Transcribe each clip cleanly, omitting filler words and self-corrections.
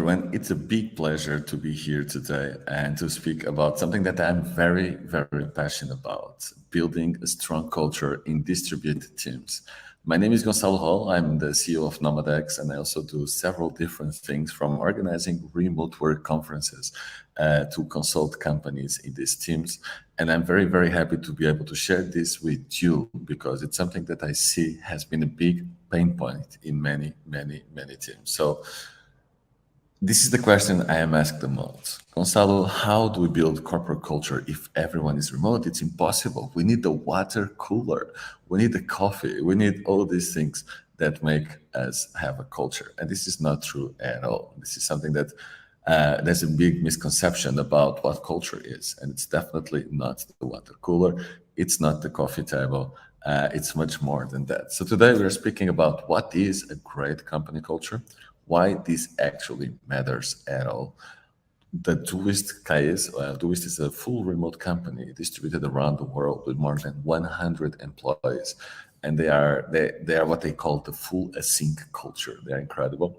everyone. It's a big pleasure to be here today and to speak about something that I'm very, very passionate about, building a strong culture in distributed teams. My name is Gonçalo Hall. I'm the CEO of NOMADX, and I also do several different things from organizing remote work conferences to consult companies in these teams. And I'm very, very happy to be able to share this with you because it's something that I see has been a big pain point in many, many, many teams. So this is the question I am asked the most. Gonçalo, how do we build corporate culture if everyone is remote? It's impossible. We need the water cooler. We need the coffee. We need all these things that make us have a culture. And this is not true at all. This is something that there's a big misconception about what culture is. And it's definitely not the water cooler. It's not the coffee table. It's much more than that. So today we're speaking about what is a great company culture, why this actually matters at all. The Doist case, Doist is a full remote company distributed around the world with more than 100 employees. And they are what they call the full async culture. They're incredible.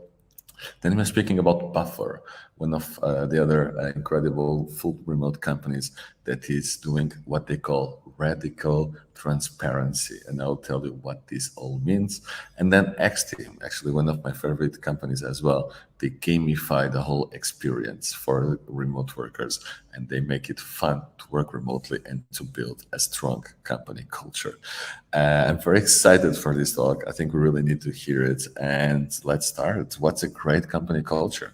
Then we're speaking about Buffer, one of the other incredible full remote companies that is doing what they call radical transparency. And I'll tell you what this all means. And then X-Team, actually one of my favorite companies as well. They gamify the whole experience for remote workers, and they make it fun to work remotely and to build a strong company culture. I'm very excited for this talk. I think we really need to hear it. And let's start. What's a great company culture?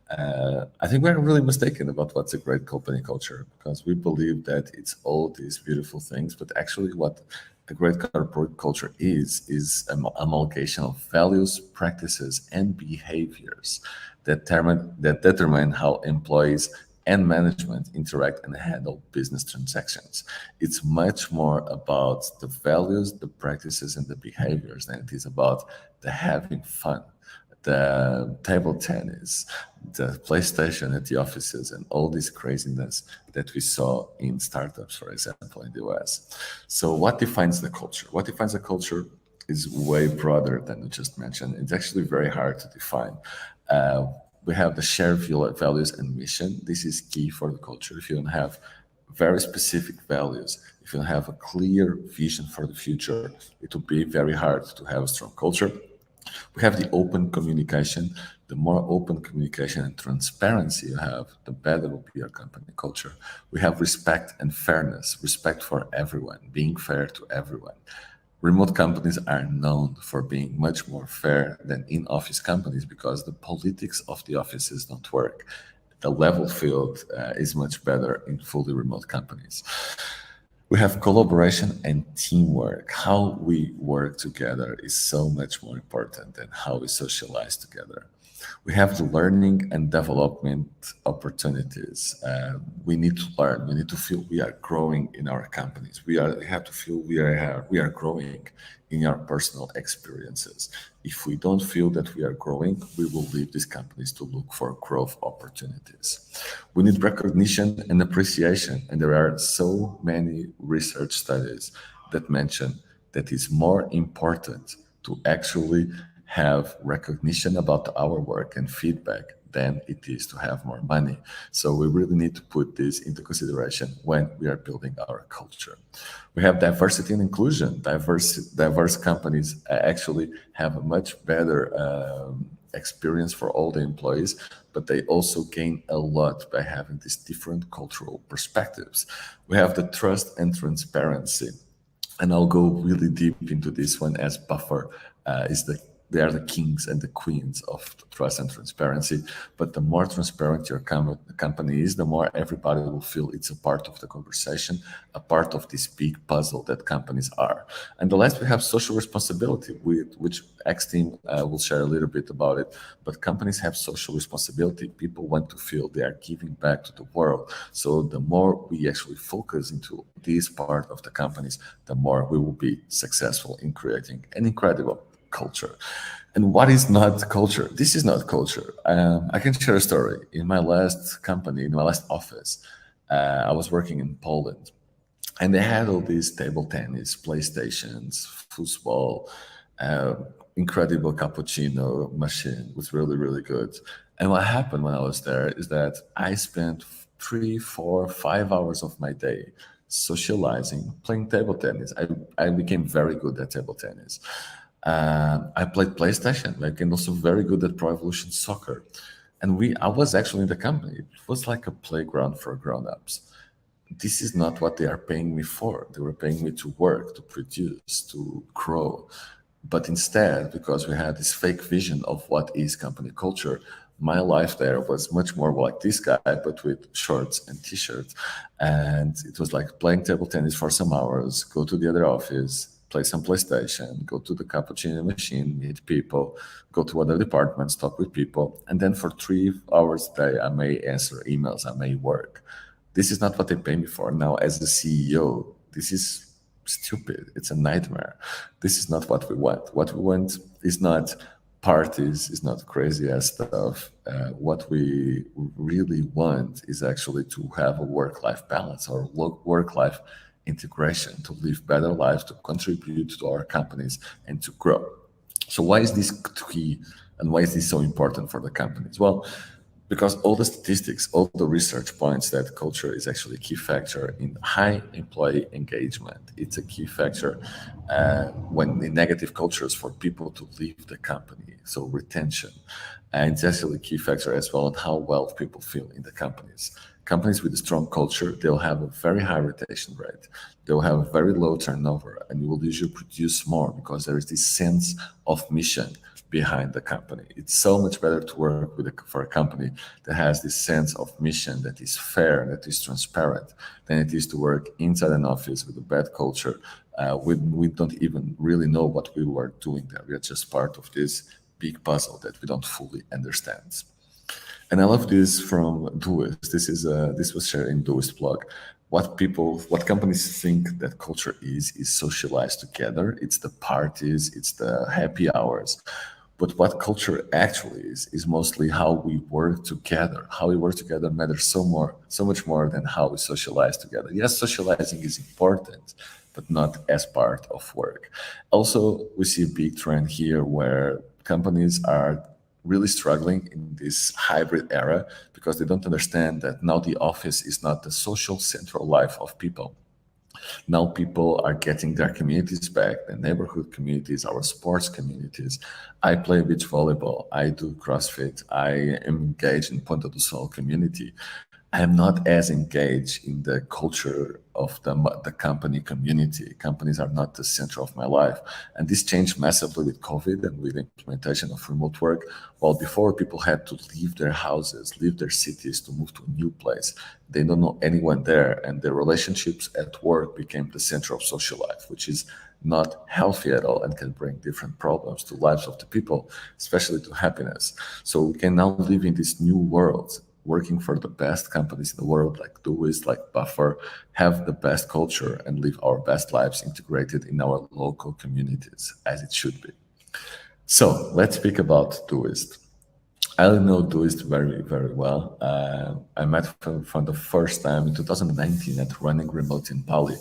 I think we're really mistaken about what's a great company culture because we believe that it's all these beautiful things, but actually what a great corporate culture is an amalgamation of values, practices, and behaviors that determine how employees and management interact and handle business transactions. It's much more about the values, the practices, and the behaviors than it is about the having fun, the table tennis, the PlayStation at the offices, and all this craziness that we saw in startups, for example, in the US. So what defines the culture? What defines a culture is way broader than you just mentioned. It's actually very hard to define. We have the shared values and mission. This is key for the culture. If you don't have very specific values, if you don't have a clear vision for the future, it will be very hard to have a strong culture. We have the open communication. The more open communication and transparency you have, the better will be your company culture. We have respect and fairness, respect for everyone, being fair to everyone. Remote companies are known for being much more fair than in-office companies because the politics of the offices don't work. The level field is much better in fully remote companies. We have collaboration and teamwork. How we work together is so much more important than how we socialize together. We have the learning and development opportunities. We need to learn. We need to feel we are growing in our companies. We have to feel we are growing in our personal experiences. If we don't feel that we are growing, we will leave these companies to look for growth opportunities. We need recognition and appreciation, and there are so many research studies that mention that it's more important to actually have recognition about our work and feedback than it is to have more money. So we really need to put this into consideration when we are building our culture. We have diversity and inclusion. Diverse companies actually have a much better experience for all the employees, but they also gain a lot by having these different cultural perspectives. We have the trust and transparency. And I'll go really deep into this one as Buffer they are the kings and the queens of trust and transparency. But the more transparent your company is, the more everybody will feel it's a part of the conversation, a part of this big puzzle that companies are. And the last, we have social responsibility, which X-Team will share a little bit about it. But companies have social responsibility. People want to feel they are giving back to the world. So the more we actually focus into this part of the companies, the more we will be successful in creating an incredible culture. And what is not culture? This is not culture. I can share a story. In my last company, in my last office, I was working in Poland, and they had all these table tennis, PlayStations, football, incredible cappuccino machine was really, really good. And what happened when I was there is that I spent 3, 4, 5 hours of my day socializing, playing table tennis. I became very good at table tennis. I played PlayStation. I became also very good at Pro Evolution Soccer. And I was actually in the company. It was like a playground for grown-ups. This is not what they are paying me for. They were paying me to work, to produce, to grow. But instead, because we had this fake vision of what is company culture, my life there was much more like this guy, but with shorts and t-shirts. And it was like playing table tennis for some hours, go to the other office, play some PlayStation, go to the cappuccino machine, meet people, go to other departments, talk with people. And then for 3 hours a day, I may answer emails, I may work. This is not what they pay me for. Now, as the CEO, this is stupid. It's a nightmare. This is not what we want. What we want is not parties, is not crazy ass stuff. What we really want is actually to have a work-life balance or work-life integration, to live better lives, to contribute to our companies, and to grow. So why is this key, and why is this so important for the companies? Well, because all the statistics, all the research points that culture is actually a key factor in high employee engagement. It's a key factor when in negative cultures for people to leave the company, so retention. And it's actually a key factor as well on how well people feel in the companies. Companies with a strong culture, they'll have a very high rotation rate. They'll have a very low turnover, and you will usually produce more because there is this sense of mission behind the company. It's so much better to work for a company that has this sense of mission, that is fair, that is transparent, than it is to work inside an office with a bad culture. We don't even really know what we were doing there. We are just part of this big puzzle that we don't fully understand. And I love this from Doist. This was shared in Doist blog. What companies think that culture is socialized together. It's the parties, it's the happy hours. But what culture actually is mostly how we work together. How we work together matters so much more than how we socialize together. Yes, socializing is important, but not as part of work. Also, we see a big trend here where companies are really struggling in this hybrid era because they don't understand that now the office is not the social central life of people. Now people are getting their communities back, the neighborhood communities, our sports communities. I play beach volleyball, I do CrossFit, I am engaged in Ponta do Sol community. I am not as engaged in the culture of the company community. Companies are not the center of my life. And this changed massively with COVID and with the implementation of remote work. While before people had to leave their houses, leave their cities to move to a new place, they don't know anyone there. And their relationships at work became the center of social life, which is not healthy at all and can bring different problems to lives of the people, especially to happiness. So we can now live in this new world, working for the best companies in the world, like Doist, like Buffer, have the best culture and live our best lives integrated in our local communities, as it should be. So let's speak about Doist. I know Doist very, very well. I met him for the first time in 2019 at Running Remote in Bali.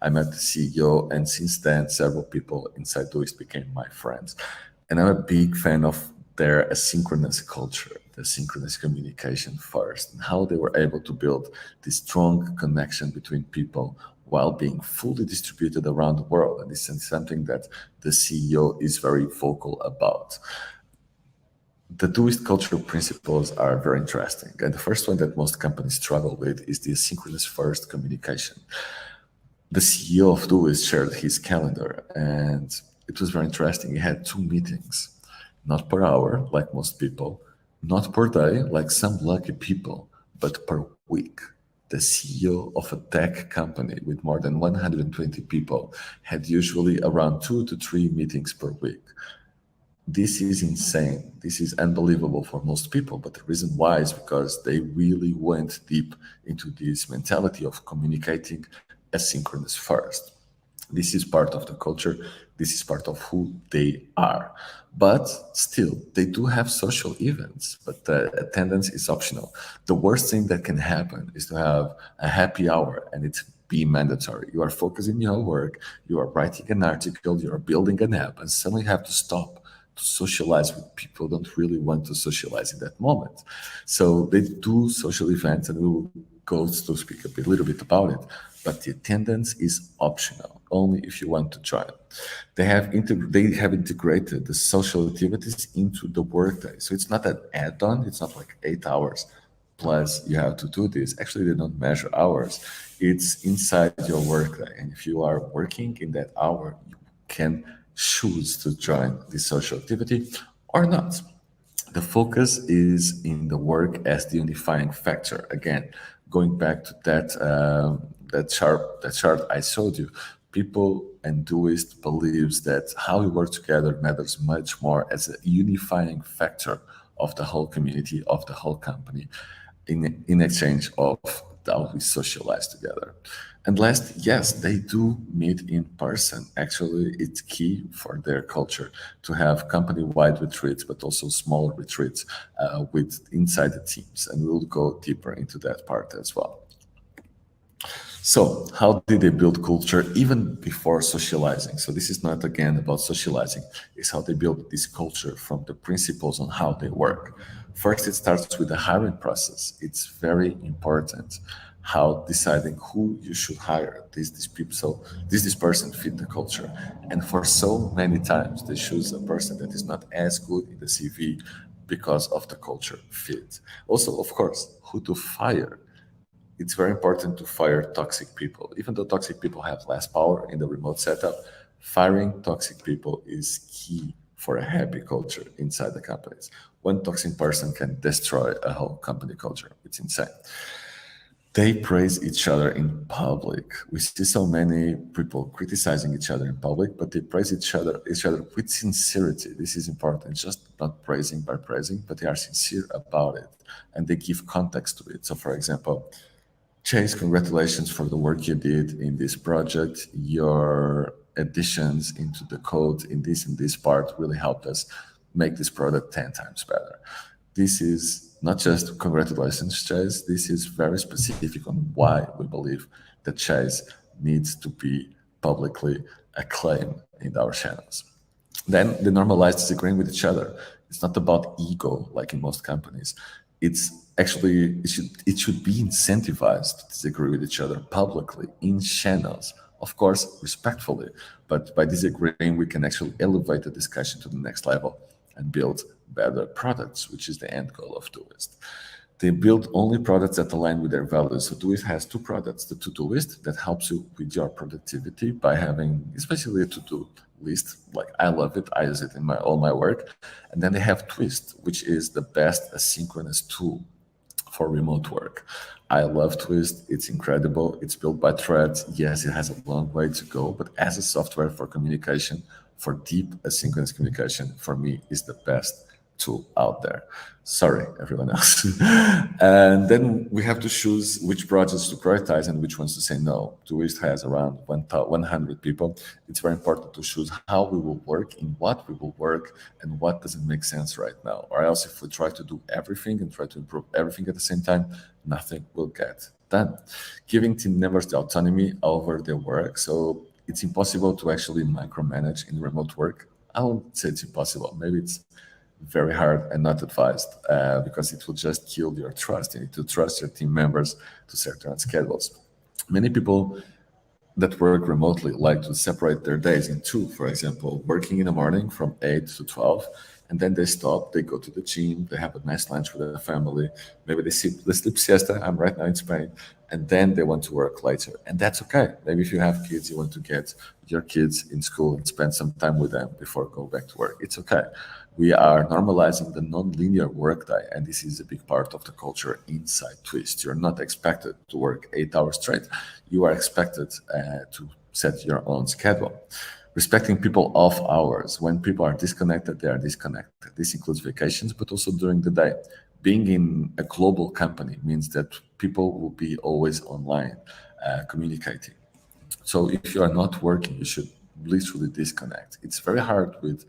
I met the CEO, and since then, several people inside Doist became my friends. And I'm a big fan of their asynchronous culture, the synchronous communication first, and how they were able to build this strong connection between people while being fully distributed around the world. And this is something that the CEO is very vocal about. The Doist cultural principles are very interesting. And the first one that most companies struggle with is the asynchronous first communication. The CEO of Doist shared his calendar, and it was very interesting. He had 2 meetings, not per hour, like most people, not per day, like some lucky people, but per week. The CEO of a tech company with more than 120 people had usually around 2 to 3 meetings per week. This is insane. This is unbelievable for most people. But the reason why is because they really went deep into this mentality of communicating asynchronous first. This is part of the culture. This is part of who they are. But still, they do have social events, but the attendance is optional. The worst thing that can happen is to have a happy hour and it be mandatory. You are focusing on your work, you are writing an article, you are building an app, and suddenly you have to stop to socialize with people don't really want to socialize in that moment. So they do social events, and we will go to speak a little bit about it. But the attendance is optional, only if you want to join. They have integrated the social activities into the workday, so it's not an add-on. It's not like 8 hours plus you have to do this. Actually, they don't measure hours. It's inside your workday, and if you are working in that hour, you can choose to join this social activity or not. The focus is in the work as the unifying factor. Again, going back to that chart I showed you, people and Doist believes that how we work together matters much more as a unifying factor of the whole community, of the whole company, in exchange of how we socialize together. And last, yes, they do meet in person. Actually, it's key for their culture to have company-wide retreats, but also smaller retreats with inside the teams. And we'll go deeper into that part as well. So how did they build culture even before socializing? So this is not, again, about socializing. It's how they build this culture from the principles on how they work. First, it starts with the hiring process. It's very important how deciding who you should hire. These people, so this person fit the culture. And for so many times, they choose a person that is not as good in the CV because of the culture fit. Also, of course, who to fire. It's very important to fire toxic people. Even though toxic people have less power in the remote setup, firing toxic people is key for a happy culture inside the companies. One toxic person can destroy a whole company culture. It's insane. They praise each other in public. We see so many people criticizing each other in public, but they praise each other with sincerity. This is important. Just not praising by praising, but they are sincere about it, and they give context to it. So, for example, Chase, congratulations for the work you did in this project. Your additions into the code in this and this part really helped us make this product 10 times better. This is not just congratulations, Chase. This is very specific on why we believe that Chase needs to be publicly acclaimed in our channels. Then they normalize disagreeing with each other. It's not about ego like in most companies. It's actually it should be incentivized to disagree with each other publicly in channels, of course respectfully, but by disagreeing we can actually elevate the discussion to the next level and build better products, which is the end goal of Doist. They build only products that align with their values. So Doist has two products: the to-do list that helps you with your productivity by having especially a to-do list. Like I love it, I use it in all my work. And then they have Twist, which is the best asynchronous tool for remote work. I love Twist. It's incredible. It's built by threads. Yes, it has a long way to go, but as a software for communication, for deep asynchronous communication, for me, is the best tool out there. Sorry, everyone else. And then we have to choose which projects to prioritize and which ones to say no. Twist has around 100 people. It's very important to choose how we will work, in what we will work, and what doesn't make sense right now. Or else if we try to do everything and try to improve everything at the same time, nothing will get done. Giving team members the autonomy over their work. So it's impossible to actually micromanage in remote work. I won't say it's impossible. Maybe it's very hard and not advised because it will just kill your trust. You need to trust your team members to set their own schedules. Many people that work remotely like to separate their days in two. For example, working in the morning from 8 to 12, and then they stop, they go to the gym, they have a nice lunch with their family, maybe they sleep siesta. I'm right now in Spain, and then they want to work later, and that's okay. Maybe if you have kids, you want to get your kids in school and spend some time with them before going back to work. It's okay. We are normalizing the non-linear workday, and this is a big part of the culture inside Twist. You're not expected to work 8 hours straight. You are expected to set your own schedule. Respecting people off hours. When people are disconnected, they are disconnected. This includes vacations, but also during the day. Being in a global company means that people will be always online communicating. So if you are not working, you should literally disconnect. It's very hard with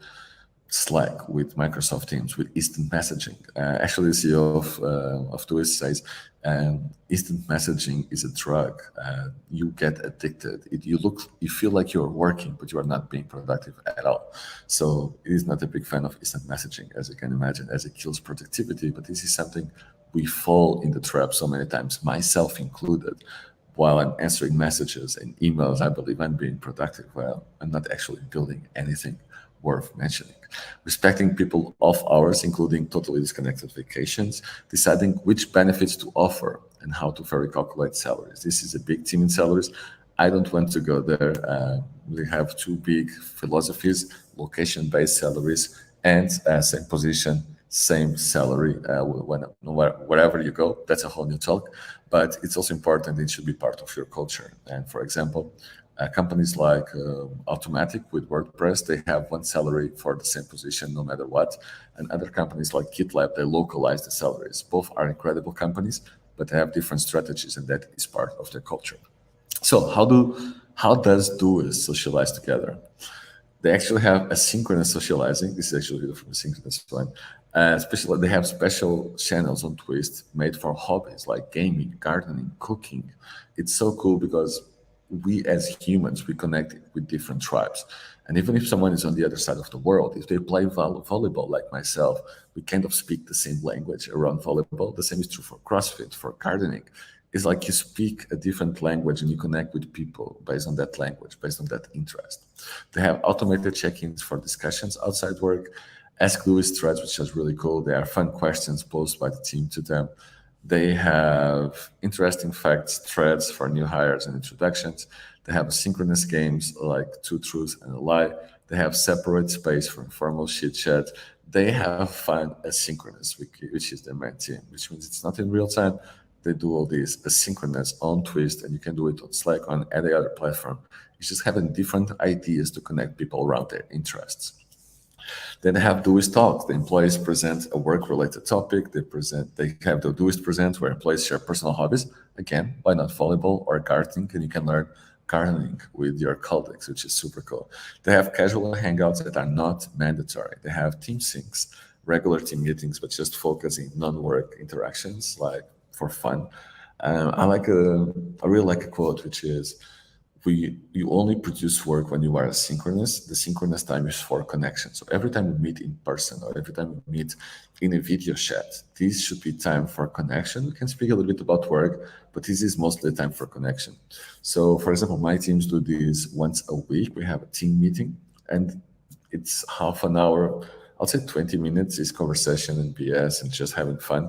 Slack, with Microsoft Teams, with instant messaging. Actually, the CEO of Twist says instant messaging is a drug. You get addicted. You feel like you're working, but you are not being productive at all. So it is not a big fan of instant messaging, as you can imagine, as it kills productivity. But this is something we fall in the trap so many times, myself included. While I'm answering messages and emails, I believe I'm being productive. Well, I'm not actually building anything worth mentioning. Respecting people off hours, including totally disconnected vacations, deciding which benefits to offer and how to fairly calculate salaries. This is a big team in salaries. I don't want to go there. We have two big philosophies: location-based salaries and same position, same salary wherever you go. That's a whole new talk, but it's also important. It should be part of your culture. And for example, companies like Automatic with WordPress, they have one salary for the same position no matter what. And other companies like GitLab, they localize the salaries. Both are incredible companies, but they have different strategies, and that is part of their culture. So how does doers socialize together? They actually have asynchronous socializing. This is actually from the synchronous one. Especially, they have special channels on Twist made for hobbies like gaming, gardening, cooking. It's so cool because we as humans, we connect with different tribes. And even if someone is on the other side of the world, if they play volleyball like myself, we kind of speak the same language around volleyball. The same is true for CrossFit, for gardening. It's like you speak a different language and you connect with people based on that language, based on that interest. They have automated check-ins for discussions outside work, Ask Louis threads, which is really cool. They are fun questions posed by the team to them. They have interesting facts threads for new hires and introductions. They have synchronous games like Two Truths and a Lie. They have separate space for informal chit chat. They have fun asynchronous, which is their main team, which means it's not in real time. They do all these asynchronous on Twist, and you can do it on Slack, on any other platform. It's just having different ideas to connect people around their interests. Then they have Doist Talks. The employees present a work-related topic. They have the Doist Present, where employees share personal hobbies. Again, why not volleyball or gardening? And you can learn gardening with your colleagues, which is super cool. They have casual hangouts that are not mandatory. They have team syncs, regular team meetings, but just focusing non-work interactions, like for fun. I really like a quote, which is, you only produce work when you are asynchronous. The synchronous time is for connection. So every time we meet in person or every time we meet in a video chat, this should be time for connection. We can speak a little bit about work, but this is mostly time for connection. So for example, my teams do this once a week. We have a team meeting and it's half an hour. I'll say 20 minutes is conversation and BS and just having fun.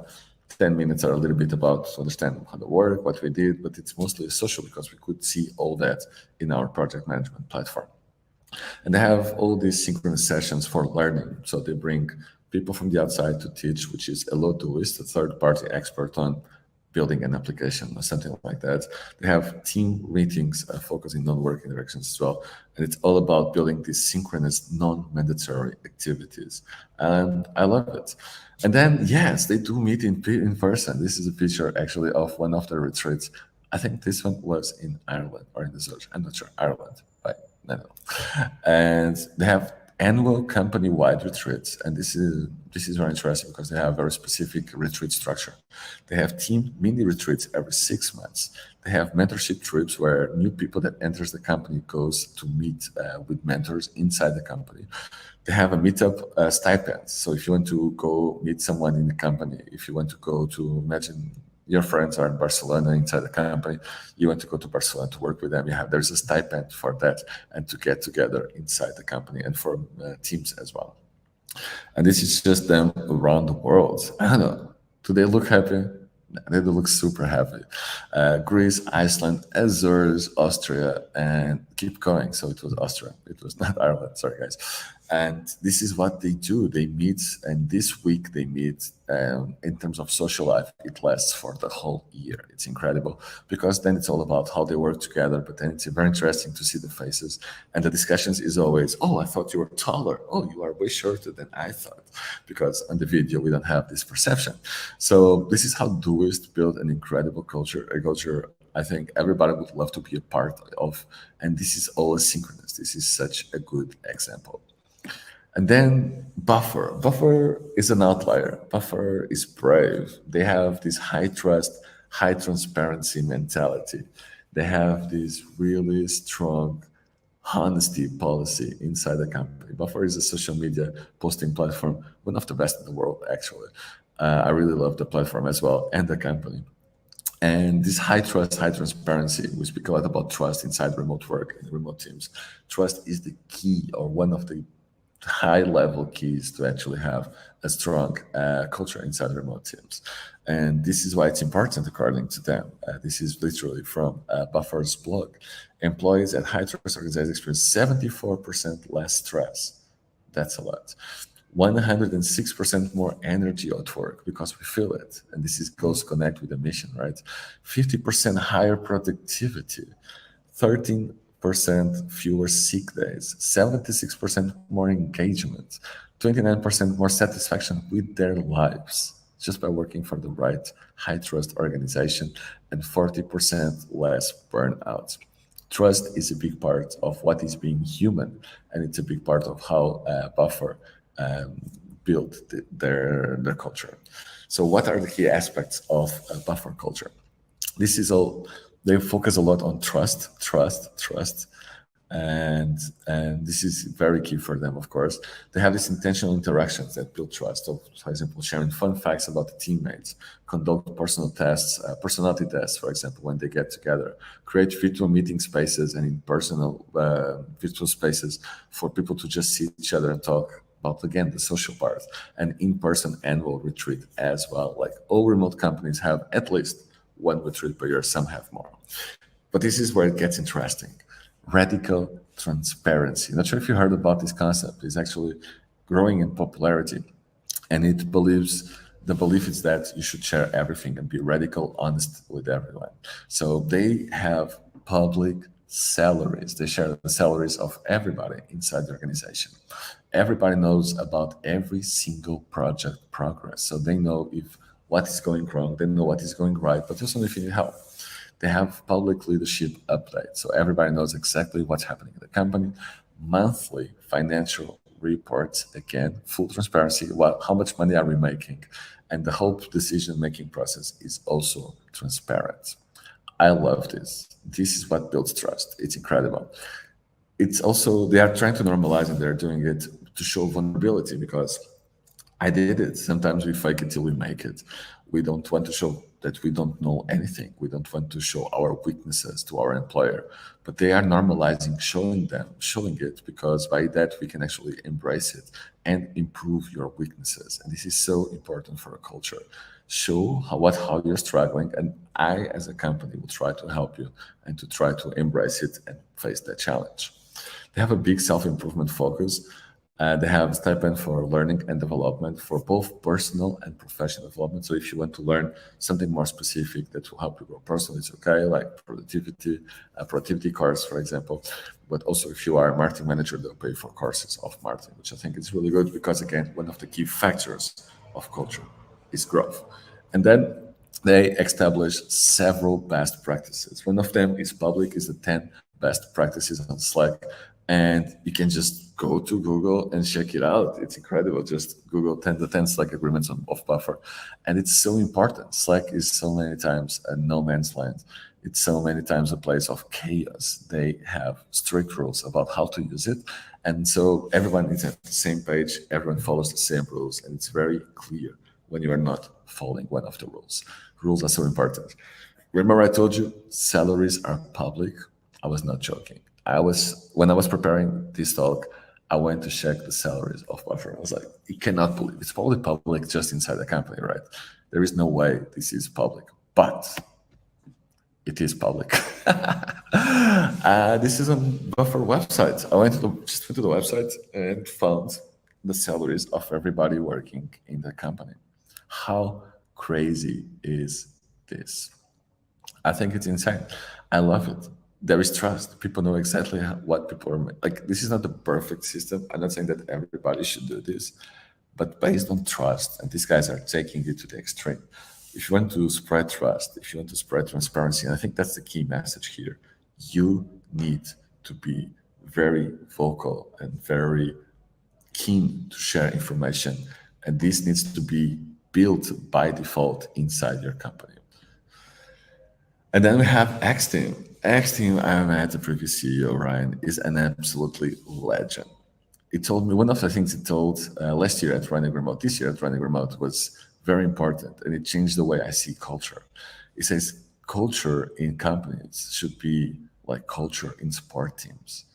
10 minutes are a little bit about to understand how to work, what we did, but it's mostly social because we could see all that in our project management platform. And they have all these synchronous sessions for learning. So they bring people from the outside to teach, which is Hello Doist, a third-party expert on building an application or something like that. They have team meetings focusing on work interactions as well. And it's all about building these synchronous, non-mandatory activities. And I love it. And then, yes, they do meet in person. This is a picture actually of one of the retreats. I think this one was in Ireland or in the Zurich. I'm not sure. Ireland, right? No. And they have annual company-wide retreats, and this is very interesting because they have a very specific retreat structure. They have team mini retreats every 6 months. They have mentorship trips where new people that enters the company goes to meet with mentors inside the company. They have a meetup stipend. So if you want to go meet someone in the company, if you want to go to, imagine your friends are in Barcelona inside the company, you want to go to Barcelona to work with them, there's a stipend for that and to get together inside the company and for teams as well. And this is just them around the world. I don't know, do they look happy? They look super happy. Greece, Iceland, Azores, Austria, and keep going. So it was Austria. It was not Ireland. Sorry, guys. And this is what they do. They meet, and this week they meet. In terms of social life, it lasts for the whole year. It's incredible because then it's all about how they work together. But then it's very interesting to see the faces, and the discussions is always, "Oh, I thought you were taller. Oh, you are way shorter than I thought," because on the video we don't have this perception. So this is how Doist build an incredible culture, a culture I think everybody would love to be a part of, and this is all asynchronous. This is such a good example. And then Buffer. Buffer is an outlier. Buffer is brave. They have this high trust, high transparency mentality. They have this really strong honesty policy inside the company. Buffer is a social media posting platform, one of the best in the world, actually. I really love the platform as well and the company. And this high trust, high transparency, we speak a lot about trust inside remote work and remote teams. Trust is the key or one of the high level keys to actually have a strong culture inside remote teams. And this is why it's important according to them. This is literally from Buffer's blog. Employees at high trust organizations experience 74% less stress. That's a lot. 106% more energy at work because we feel it. And this is goes connect with the mission, right? 50% higher productivity, 13% fewer sick days, 76% more engagement, 29% more satisfaction with their lives just by working for the right high trust organization, and 40% less burnout. Trust is a big part of what is being human, and it's a big part of how Buffer um, build their culture. So, what are the key aspects of a Buffer culture? This is all. They focus a lot on trust, and this is very key for them. Of course, they have these intentional interactions that build trust. So, for example, sharing fun facts about the teammates, conduct personal tests, personality tests, for example, when they get together, create virtual meeting spaces and in personal virtual spaces for people to just see each other and talk about, again, the social part, and in-person annual retreat as well. Like all remote companies have at least one retreat per year, some have more. But this is where it gets interesting. Radical transparency. Not sure if you heard about this concept. It's actually growing in popularity, and it believes the belief is that you should share everything and be radical honest with everyone. So they have public salaries. They share the salaries of everybody inside the organization. Everybody knows about every single project progress. So they know if what is going wrong, they know what is going right, but also if you need help. They have public leadership updates. So everybody knows exactly what's happening in the company. Monthly financial reports, again, full transparency. How much money are we making? And the whole decision-making process is also transparent. I love this. This is what builds trust. It's incredible. It's also, they are trying to normalize and they're doing it to show vulnerability because I did it. Sometimes we fake it till we make it. We don't want to show that we don't know anything. We don't want to show our weaknesses to our employer, but they are normalizing showing it, because by that we can actually embrace it and improve your weaknesses. And this is so important for a culture. Show how you're struggling, and I, as a company, will try to help you and to try to embrace it and face that challenge. They have a big self-improvement focus. They have a stipend for learning and development for both personal and professional development. So if you want to learn something more specific that will help you grow personally, it's okay, like productivity course, for example. But also if you are a marketing manager, they'll pay for courses of marketing, which I think is really good because, again, one of the key factors of culture is growth. And then they establish several best practices. One of them is public, is the 10 best practices on Slack. And you can just go to Google and check it out. It's incredible. Just Google the 10 Slack agreements of Buffer. And it's so important. Slack is so many times a no man's land. It's so many times a place of chaos. They have strict rules about how to use it. And so everyone is at the same page. Everyone follows the same rules. And it's very clear when you are not following one of the rules. Rules are so important. Remember I told you salaries are public? I was not joking. When I was preparing this talk, I went to check the salaries of Buffer. I was like, you cannot believe it's probably public just inside the company, right? There is no way this is public, but it is public. This is on Buffer website. I just went to the website and found the salaries of everybody working in the company. How crazy is this? I think it's insane. I love it. There is trust. People know exactly what people are like. This is not the perfect system. I'm not saying that everybody should do this, but based on trust, and these guys are taking it to the extreme. If you want to spread trust, if you want to spread transparency, and I think that's the key message here, you need to be very vocal and very keen to share information, and this needs to be built by default inside your company. And then we have X-Team. X-Team, I met the previous CEO, Ryan, is an absolutely legend. He told me, one of the things he told last year at Running Remote, this year at Running Remote, was very important, and it changed the way I see culture. He says culture in companies should be like culture in sport teams.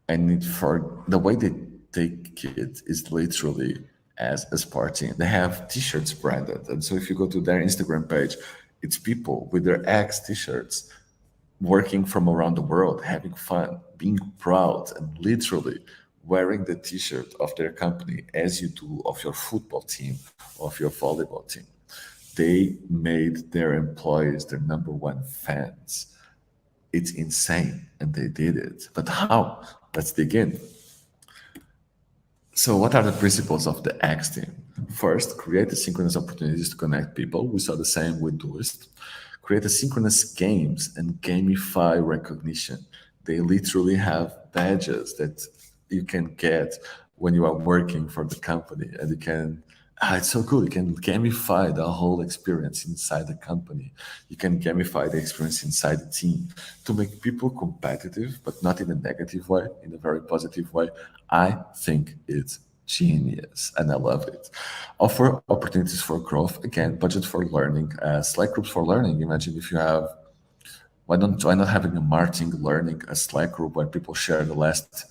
And for the way they take it is literally as a sport team. They have t-shirts branded. And so if you go to their Instagram page, it's people with their X t-shirts working from around the world, having fun, being proud, and literally wearing the t-shirt of their company as you do of your football team, of your volleyball team. They made their employees their number one fans. It's insane, and they did it. But how? Let's dig in. So what are the principles of the X team? First, create asynchronous opportunities to connect people. We saw the same with Duist. Create asynchronous games and gamify recognition. They literally have badges that you can get when you are working for the company, and you can, it's so cool. You can gamify the whole experience inside the company. You can gamify the experience inside the team to make people competitive, but not in a negative way, in a very positive way. I think it's genius, and I love it. Offer opportunities for growth. Again, budget for learning, Slack groups for learning. Imagine if you have, why not having a marketing learning, a Slack group where people share the last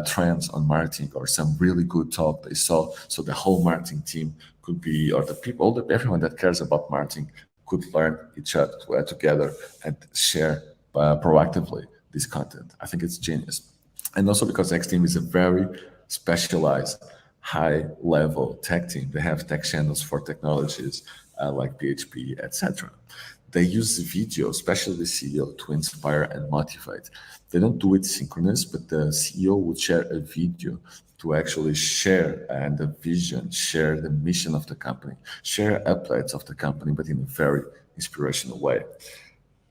trends on marketing or some really good talk they saw, so the whole marketing team could be, or the people, everyone that cares about marketing could learn each other together and share proactively this content. I think it's genius. And also because X Team is a very specialized, high-level tech team. They have tech channels for technologies like PHP, etc. They use video, especially the CEO, to inspire and motivate. They don't do it synchronous, but the CEO would share a video to actually share the vision, share the mission of the company, share updates of the company, but in a very inspirational way.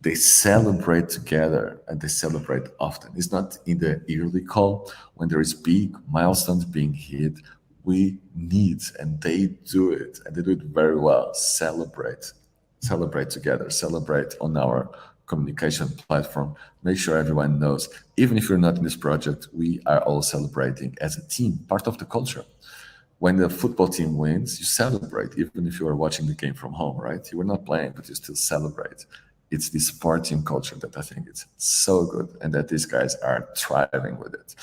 They celebrate together, and they celebrate often. It's not in the yearly call. When there is big milestones being hit, we need, and they do it, and they do it very well. Celebrate together, celebrate on our communication platform. Make sure everyone knows, even if you're not in this project, we are all celebrating as a team, part of the culture. When the football team wins, you celebrate, even if you are watching the game from home, right? You were not playing, but you still celebrate. It's the sport team culture that I think it's so good, and that these guys are thriving with it.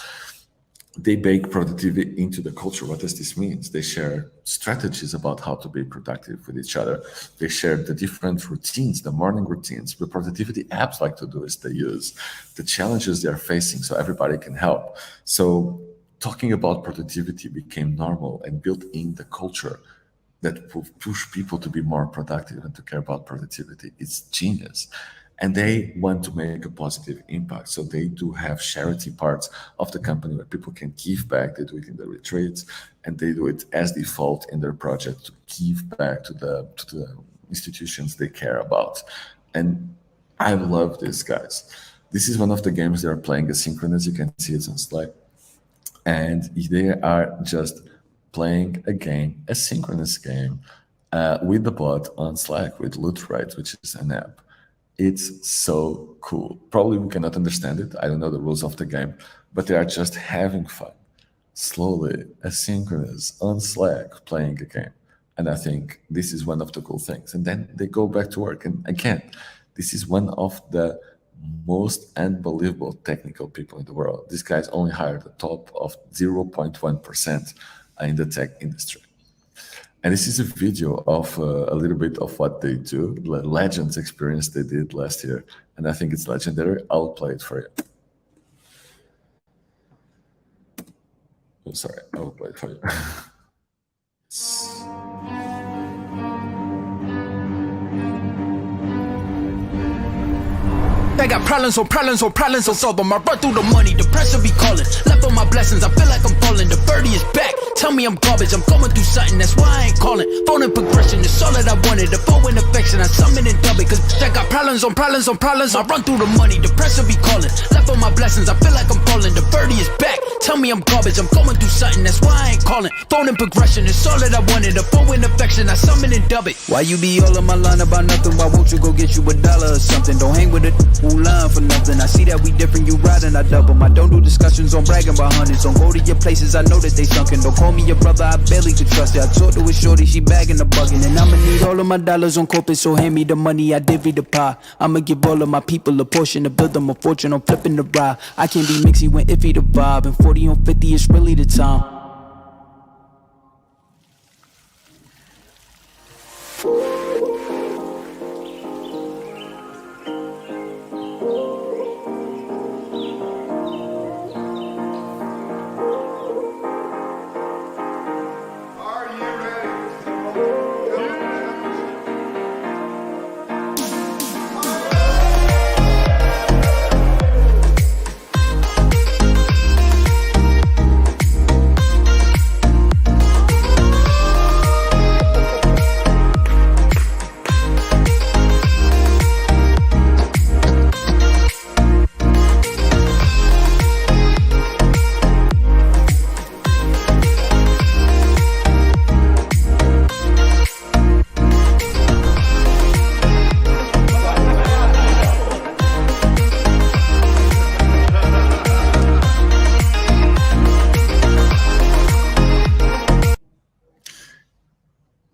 They bake productivity into the culture. What does this mean? They share strategies about how to be productive with each other. They share the different routines, the morning routines, the productivity apps like Todoist they use, the challenges they are facing so everybody can help. So talking about productivity became normal and built in the culture that will push people to be more productive and to care about productivity. It's genius. And they want to make a positive impact. So they do have charity parts of the company where people can give back. They do it in the retreats, and they do it as default in their project to give back to the institutions they care about. And I love these guys. This is one of the games they are playing asynchronous. You can see it on Slack. And they are just playing a game, a synchronous game, with the bot on Slack with LootRite, which is an app. It's so cool. Probably we cannot understand it. I don't know the rules of the game, but they are just having fun, slowly, asynchronous, on Slack, playing a game. And I think this is one of the cool things. And then they go back to work. And again, this is one of the most unbelievable technical people in the world. These guys only hire the top of 0.1% in the tech industry. And this is a video of a little bit of what they do, the Legends experience they did last year. And I think it's legendary. I'll play it for you. Oh, sorry, I'll play it for you. I got problems on problems on problems on solve them. I run through the money, the pressure be calling. Left on my blessings, I feel like I'm falling. The birdie is back. Tell me I'm garbage, I'm going through something, that's why I ain't calling. Phone and progression, it's all that I wanted. The phone and affection, I summon and dub it. Cause I got problems on problems on problems. I run through the money, the pressure be calling. Left on my blessings, I feel like I'm falling. The birdie is back, tell me I'm garbage, I'm going through something, that's why I ain't calling. Phone and progression, it's all that I wanted. The phone and affection, I summon and dub it. Why you be all on my line about nothing? Why won't you go get you $1 or something? Don't hang with it, who line for nothing. I see that we different, you riding, I double. I don't do discussions on bragging about hundreds. Don't go to your places, I know that they sunken. Don't call me your brother, I barely could trust it. I talked to a shorty, she bagging the bugging. And I'ma need all of my dollars on corporate, so hand me the money, I divvy the pie. I'ma give all of my people a portion to build them a fortune. I'm flipping the ride. I can't be mixy when iffy the vibe. And 40 on 50 is really the time.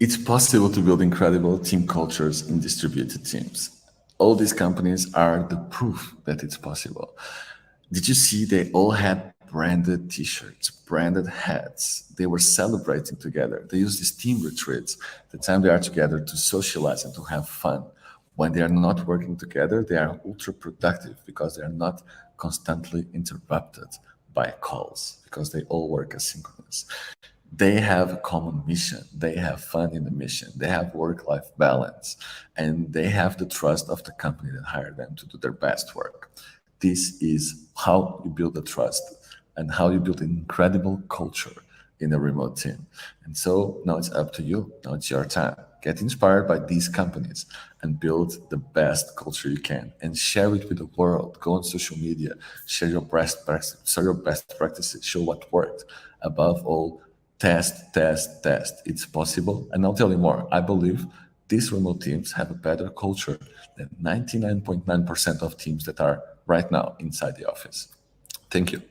It's possible to build incredible team cultures in distributed teams. All these companies are the proof that it's possible. Did you see they all had branded t-shirts, branded hats? They were celebrating together. They use these team retreats, the time they are together to socialize and to have fun. When they are not working together, they are ultra productive because they are not constantly interrupted by calls because they all work asynchronous. They have a common mission. They have fun in the mission. They have work-life balance, and they have the trust of the company that hired them to do their best work. This is how you build a trust and how you build an incredible culture in a remote team. And so now it's up to you. Now it's your time. Get inspired by these companies and build the best culture you can and share it with the world. Go on social media, share your best practices, show what worked. Above all, test, test, test. It's possible. And I'll tell you more. I believe these remote teams have a better culture than 99.9% of teams that are right now inside the office. Thank you.